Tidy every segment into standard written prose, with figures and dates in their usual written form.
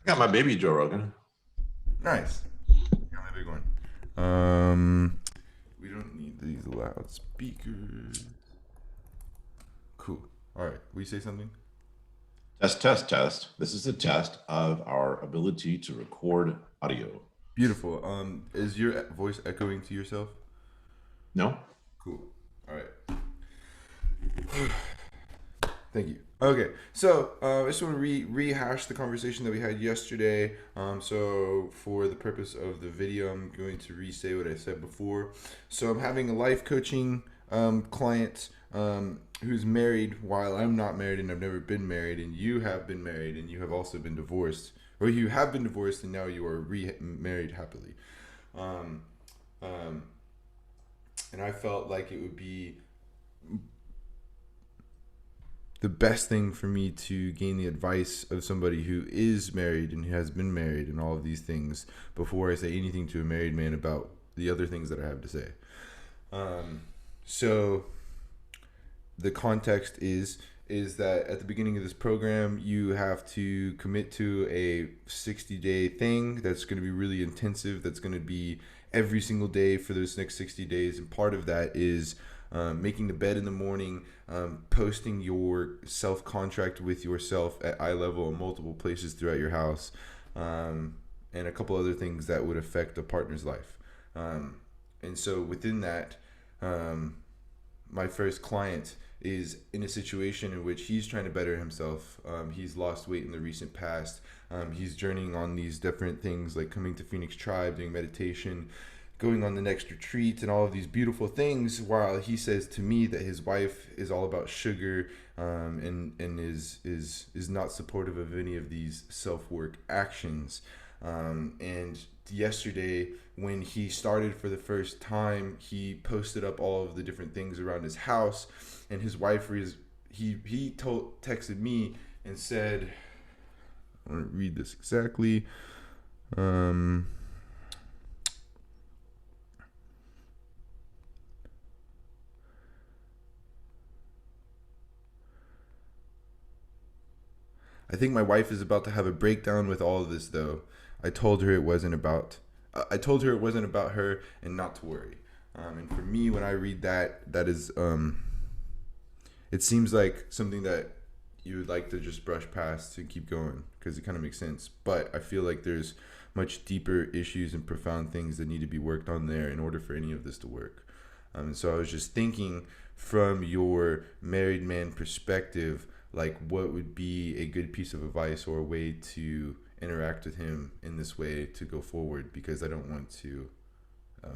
I got my baby Joe Rogan. Nice. Got my big one. We don't need these loudspeakers. Cool. All right. We say something. Test, test, test. This is a test of our ability to record audio. Beautiful. Is your voice echoing to yourself? No? Cool. All right. Thank you. Okay, so I just want to rehash the conversation that we had yesterday. So for the purpose of the video, I'm going to re-say what I said before. So I'm having a life coaching client who's married while I'm not married and I've never been married, and you have been married and you have also been divorced, or you have been divorced and now you are remarried happily. Um, um, and I felt like it would be the best thing for me to gain the advice of somebody who is married and who has been married and all of these things before I say anything to a married man about the other things that I have to say. Um, so the context is that at the beginning of this program you have to commit to a 60-day thing that's going to be really intensive, that's going to be every single day for those next 60 days, and part of that is making the bed in the morning, posting your self contract with yourself at eye level in multiple places throughout your house, and a couple other things that would affect a partner's life. And so within that, um, my first client is in a situation in which he's trying to better himself. He's lost weight in the recent past. He's journeying on these different things like coming to Phoenix Tribe, doing meditation, going on the next retreat, and all of these beautiful things. While he says to me that his wife is all about sugar, and is not supportive of any of these self work actions. And yesterday, when he started for the first time, he posted up all of the different things around his house, and his wife texted me and said, I want to read this exactly. Um, I think my wife is about to have a breakdown with all of this, though. I told her it wasn't about. I told her it wasn't about her, and not to worry. And for me, when I read that, that is, it seems like something that you would like to just brush past and keep going because it kind of makes sense. But I feel like there's much deeper issues and profound things that need to be worked on there in order for any of this to work. And so I was just thinking from your married man perspective, like what would be a good piece of advice or a way to interact with him in this way to go forward, because I don't want to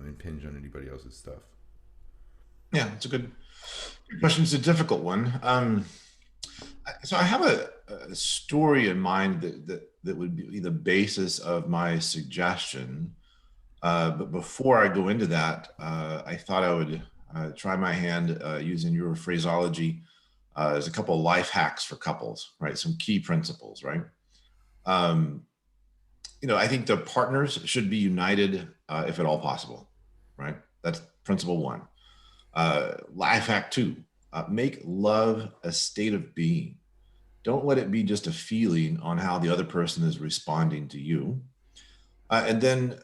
impinge on anybody else's stuff. Yeah, it's a good question. It's a difficult one. So I have a story in mind that would be the basis of my suggestion. But before I go into that, I thought I would try my hand using your phraseology. There's a couple of life hacks for couples, right? Some key principles, right? Um, I think the partners should be united if at all possible, right? That's principle one. Life hack two: make love a state of being. Don't let it be just a feeling on how the other person is responding to you. And then,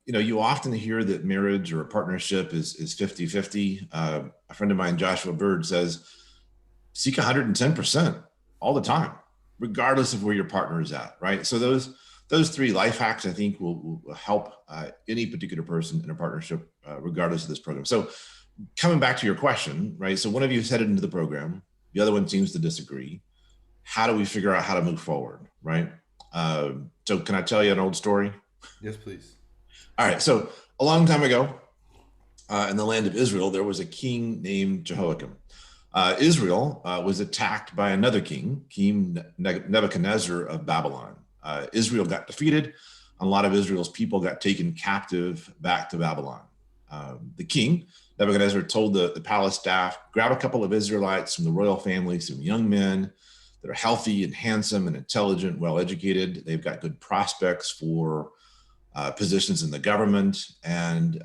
you often hear that marriage or a partnership is 50-50. A friend of mine, Joshua Bird, says seek 110% all the time, regardless of where your partner is at, right? So those three life hacks, I think, will help any particular person in a partnership, regardless of this program. So coming back to your question, right? So one of you is headed into the program, the other one seems to disagree. How do we figure out how to move forward, right? So can I tell you an old story? Yes, please. All right. So a long time ago, in the land of Israel, there was a king named Jehoiakim. Israel was attacked by another king, King Nebuchadnezzar of Babylon. Israel got defeated. A lot of Israel's people got taken captive back to Babylon. The king, Nebuchadnezzar, told the palace staff, grab a couple of Israelites from the royal family, some young men that are healthy and handsome and intelligent, well educated. They've got good prospects for positions in the government, and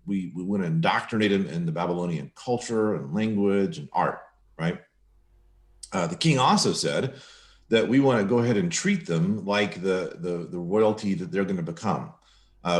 we want to indoctrinate them in the Babylonian culture and language and art, right? The king also said that we want to go ahead and treat them like the royalty that they're going to become.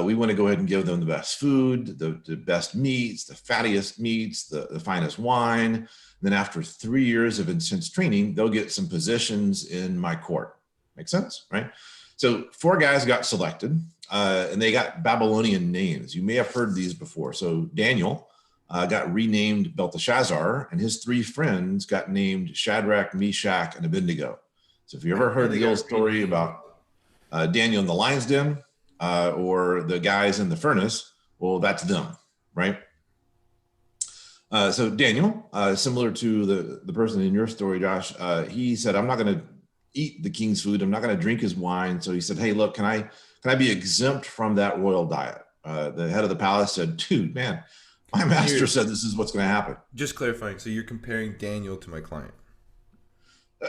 We want to go ahead and give them the best food, the best meats, the fattiest meats, the finest wine. And then after 3 years of intense training, they'll get some positions in my court. Make sense, right? So 4 guys got selected, and they got Babylonian names. You may have heard these before. So Daniel got renamed Belteshazzar, and his 3 friends got named Shadrach, Meshach, and Abednego. So if you ever heard the old story about Daniel in the lion's den, or the guys in the furnace, well, that's them, right? So Daniel, similar to the person in your story, Josh, he said, I'm not going to eat the king's food. I'm not going to drink his wine. So he said, hey, look, can I be exempt from that royal diet? The head of the palace said, dude, man, my master said this is what's going to happen. Just clarifying, so you're comparing Daniel to my client.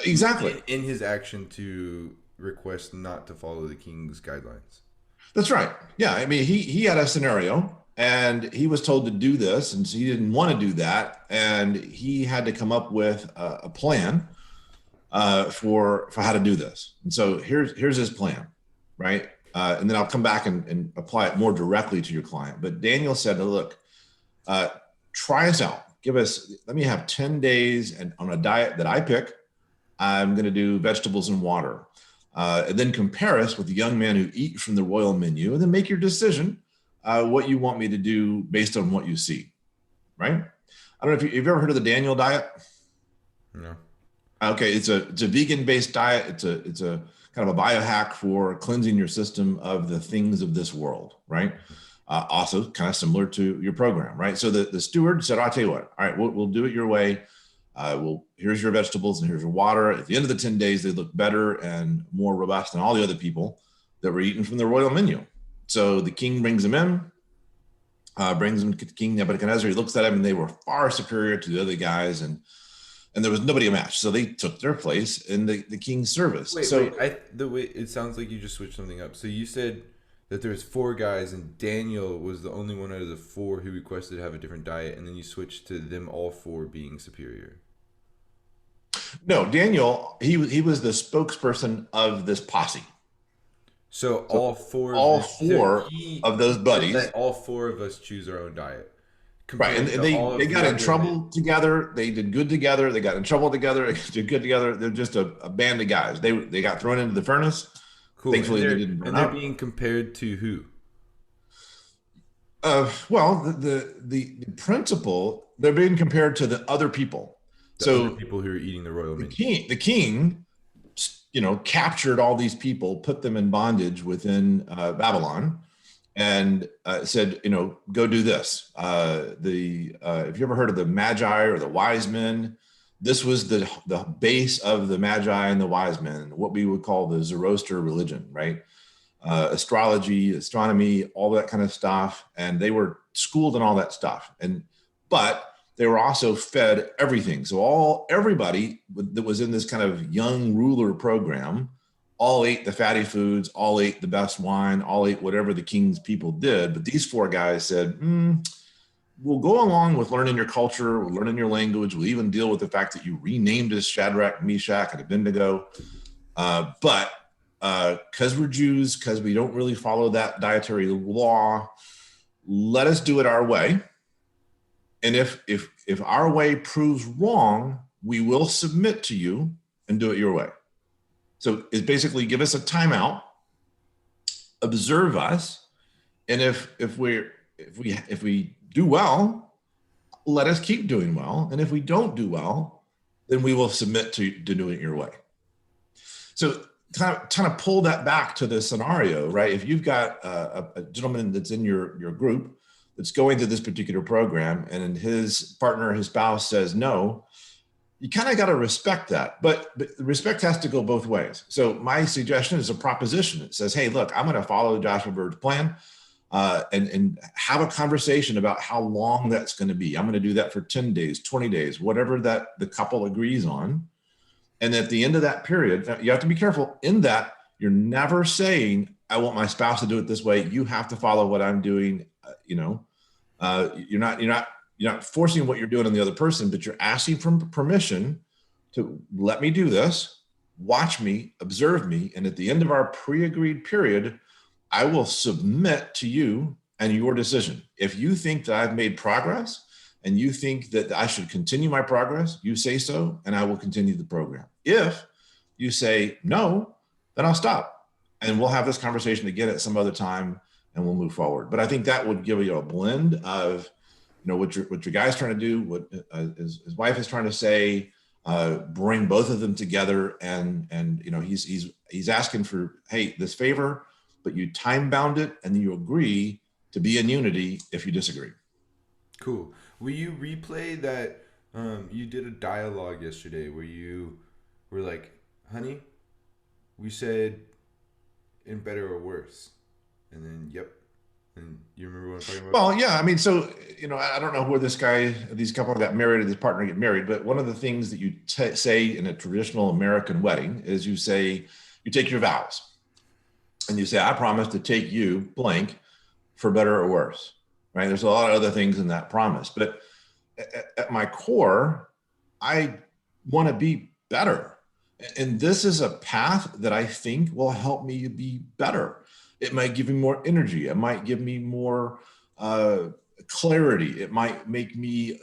Exactly. In his action to request not to follow the king's guidelines. That's right. Yeah. I mean, he had a scenario and he was told to do this, and so he didn't want to do that. And he had to come up with a plan for how to do this. And so here's his plan, right? And then I'll come back and apply it more directly to your client. But Daniel said, look, try us out. Let me have 10 days and on a diet that I pick. I'm going to do vegetables and water. And then compare us with the young men who eat from the royal menu, and then make your decision what you want me to do based on what you see, right? I don't know if you've ever heard of the Daniel diet. No. Okay, it's a vegan-based diet. It's a kind of a biohack for cleansing your system of the things of this world, right? Also, kind of similar to your program, right? So the steward said, "I'll tell you what. All right, we'll do it your way. Here's your vegetables and here's your water." At the end of the 10 days, they look better and more robust than all the other people that were eating from the royal menu. So the king brings them in, brings them to King Nebuchadnezzar. He looks at them, and they were far superior to the other guys, and there was nobody a match. So they took their place in the king's service. The way it sounds like you just switched something up. So you said that there's 4 guys, and Daniel was the only one out of the 4 who requested to have a different diet, and then you switched to them all 4 being superior. No, Daniel, he was the spokesperson of this posse. So all four of those buddies. Let all 4 of us choose our own diet. Right, and they got in trouble together. They did good together. They got in trouble together. They did good together. They're just a band of guys. They got thrown into the furnace. Cool. Thankfully, they didn't burn and they're up. being compared to who? Well, the principle, they're being compared to the other people. Other people who are eating the royal menu. The king, captured all these people, put them in bondage within Babylon, and said, go do this. If you ever heard of the Magi or the wise men, this was the base of the Magi and the wise men, what we would call the Zoroaster religion, right? Astrology, astronomy, all that kind of stuff. And they were schooled in all that stuff. But they were also fed everything. So everybody that was in this kind of young ruler program all ate the fatty foods, all ate the best wine, all ate whatever the king's people did. But these 4 guys said, we'll go along with learning your culture, we'll learning your language, we'll even deal with the fact that you renamed us Shadrach, Meshach, and Abednego. But because we're Jews, because we don't really follow that dietary law, let us do it our way. And if our way proves wrong, we will submit to you and do it your way. So it's basically give us a timeout, observe us, and if we do well, let us keep doing well. And if we don't do well, then we will submit to doing it your way. So kind of pull that back to the scenario, right? If you've got a gentleman that's in your group that's going through this particular program, and his partner, his spouse says no, you kind of got to respect that. But respect has to go both ways. So my suggestion is a proposition. It says, hey, look, I'm going to follow Joshua Bird's plan and have a conversation about how long that's going to be. I'm going to do that for 10 days, 20 days, whatever that the couple agrees on. And at the end of that period, you have to be careful in that you're never saying, I want my spouse to do it this way. You have to follow what I'm doing. You're not forcing what you're doing on the other person, but you're asking for permission to let me do this. watch me, observe me, and at the end of our pre-agreed period, I will submit to you and your decision. If you think that I've made progress and you think that I should continue my progress, you say so, and I will continue the program. If you say no, then I'll stop. And we'll have this conversation again at some other time and we'll move forward. But I think that would give you a blend of, what your guy's trying to do, what his wife is trying to say, bring both of them together, and he's asking for, hey, this favor, but you time bound it and you agree to be in unity if you disagree. Cool. Will you replay that? You did a dialogue yesterday where you were like, honey, we said in better or worse. And then, yep. And you remember what I'm talking about? Well, yeah, I mean, so I don't know where these couple got married, or this partner get married, but one of the things that you say in a traditional American wedding is you take your vows, and you say, I promise to take you blank for better or worse, right? There's a lot of other things in that promise, but at my core, I want to be better. And this is a path that I think will help me be better. It might give me more energy. It might give me more clarity. It might make me,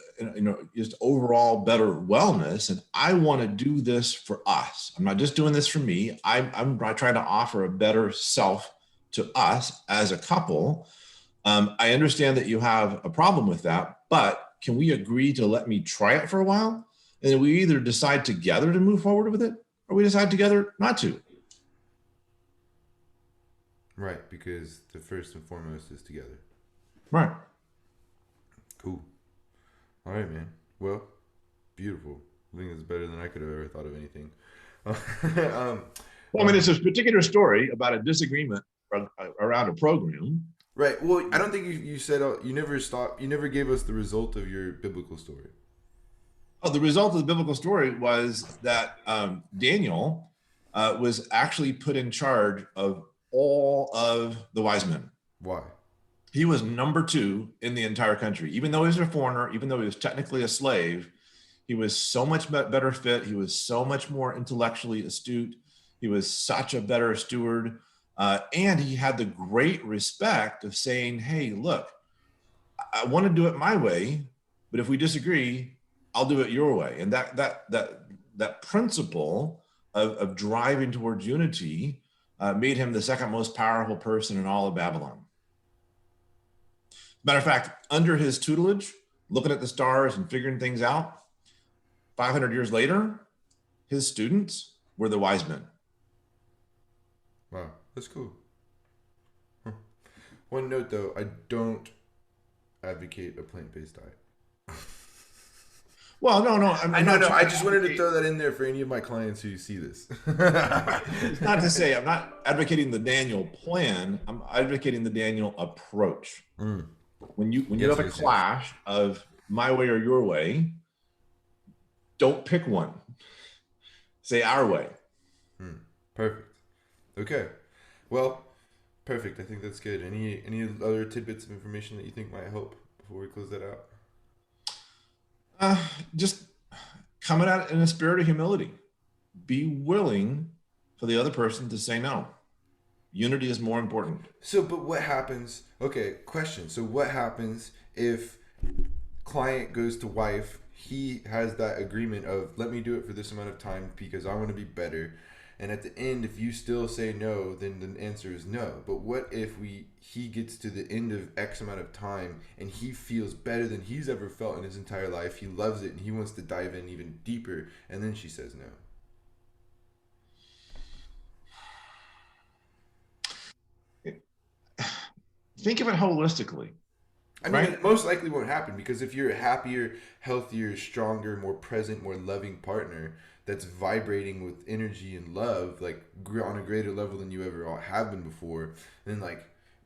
just overall better wellness. And I want to do this for us. I'm not just doing this for me. I'm trying to offer a better self to us as a couple. I understand that you have a problem with that, but can we agree to let me try it for a while? And then we either decide together to move forward with it, or we decide together not to. Right, because the first and foremost is together. Right. Cool. All right, man. Well, beautiful. I think it's better than I could have ever thought of anything. Well, I mean, it's a particular story about a disagreement around a program. Right. Well, I don't think you said you never stopped. You never gave us the result of your biblical story. Oh, the result of the biblical story was that Daniel was actually put in charge of all of the wise men. Why? He was number 2 in the entire country. Even though he was a foreigner, even though he was technically a slave, he was so much better fit. He was so much more intellectually astute. He was such a better steward. And he had the great respect of saying, hey, look, I want to do it my way, but if we disagree, I'll do it your way. And that principle of driving towards unity made him the second most powerful person in all of Babylon. Matter of fact, under his tutelage, looking at the stars and figuring things out, 500 years later, his students were the wise men. Wow, that's cool. Huh. One note though, I don't advocate a plant-based diet. Well, no. I know. I just wanted to throw that in there for any of my clients who see this. It's not to say I'm not advocating the Daniel plan. I'm advocating the Daniel approach. Mm. When you have a clash of my way or your way, don't pick one. Say our way. Perfect. Okay. Well, perfect. I think that's good. Any other tidbits of information that you think might help before we close that out? Just coming at it in a spirit of humility. Be willing for the other person to say no. Unity is more important. So, but what happens? Okay, question. So, what happens if client goes to wife? He has that agreement of let me do it for this amount of time because I want to be better. And at the end, if you still say no, then the answer is no. But what if he gets to the end of X amount of time and he feels better than he's ever felt in his entire life? He loves it and he wants to dive in even deeper. And then she says no. Think of it holistically. I mean, right? It most likely won't happen because if you're a happier, healthier, stronger, more present, more loving partner that's vibrating with energy and love, like on a greater level than you ever have been before, then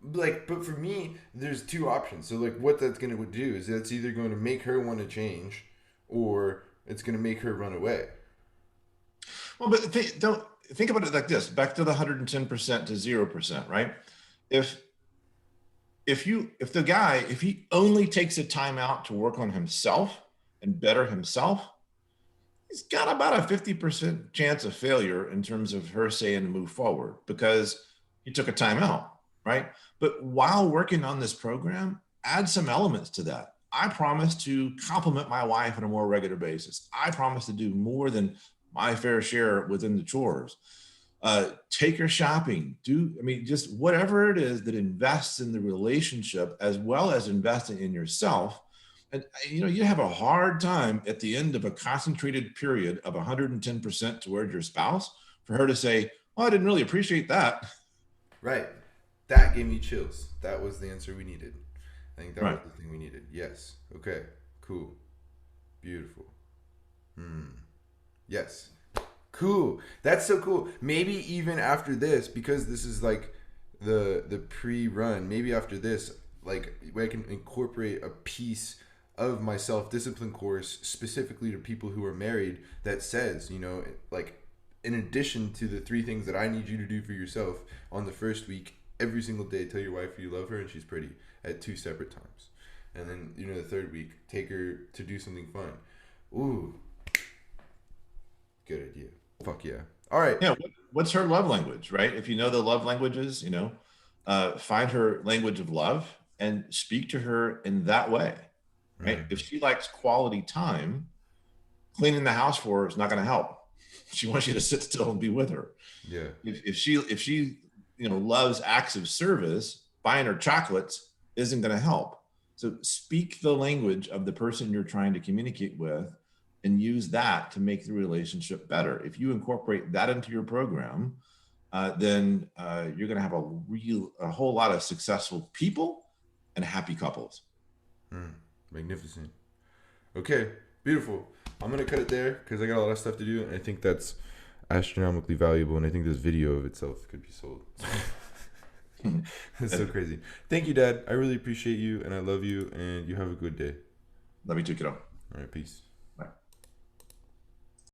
but for me, there's two options. So like what that's going to do is that's either going to make her want to change or it's going to make her run away. Well, but don't think about it like this, back to the 110% to 0%, right? If the guy, if he only takes a time out to work on himself and better himself, he's got about a 50% chance of failure in terms of her saying to move forward because he took a timeout, right? But while working on this program, add some elements to that. I promise to compliment my wife on a more regular basis. I promise to do more than my fair share within the chores. Take her shopping. I mean, just whatever it is that invests in the relationship as well as investing in yourself. And you have a hard time at the end of a concentrated period of 110% towards your spouse for her to say, "Oh, I didn't really appreciate that." Right. That gave me chills. That was the answer we needed. I think that was Right. the thing we needed. Yes. Okay. Cool. Beautiful. Yes. Cool. That's so cool. Maybe even after this, because this is like the pre-run. Maybe after this, like I can incorporate a piece of my self-discipline course specifically to people who are married that says, like in addition to the 3 things that I need you to do for yourself on the first week, every single day, tell your wife you love her and she's pretty at 2 separate times, and then the third week, take her to do something fun. Ooh, good idea. Fuck yeah. All right. Yeah. What's her love language, right? If you know the love languages, find her language of love and speak to her in that way, right? If she likes quality time, cleaning the house for her is not going to help. She wants you to sit still and be with her. Yeah. If she loves acts of service, buying her chocolates isn't going to help. So speak the language of the person you're trying to communicate with and use that to make the relationship better. If you incorporate that into your program, then you're going to have a whole lot of successful people and happy couples. Magnificent. Okay. Beautiful. I'm gonna cut it there because I got a lot of stuff to do, and I think that's astronomically valuable, and I think this video of itself could be sold. It's so crazy. Thank you, Dad. I really appreciate you, and I love you, and you have a good day. Love you too, kiddo. All right, peace.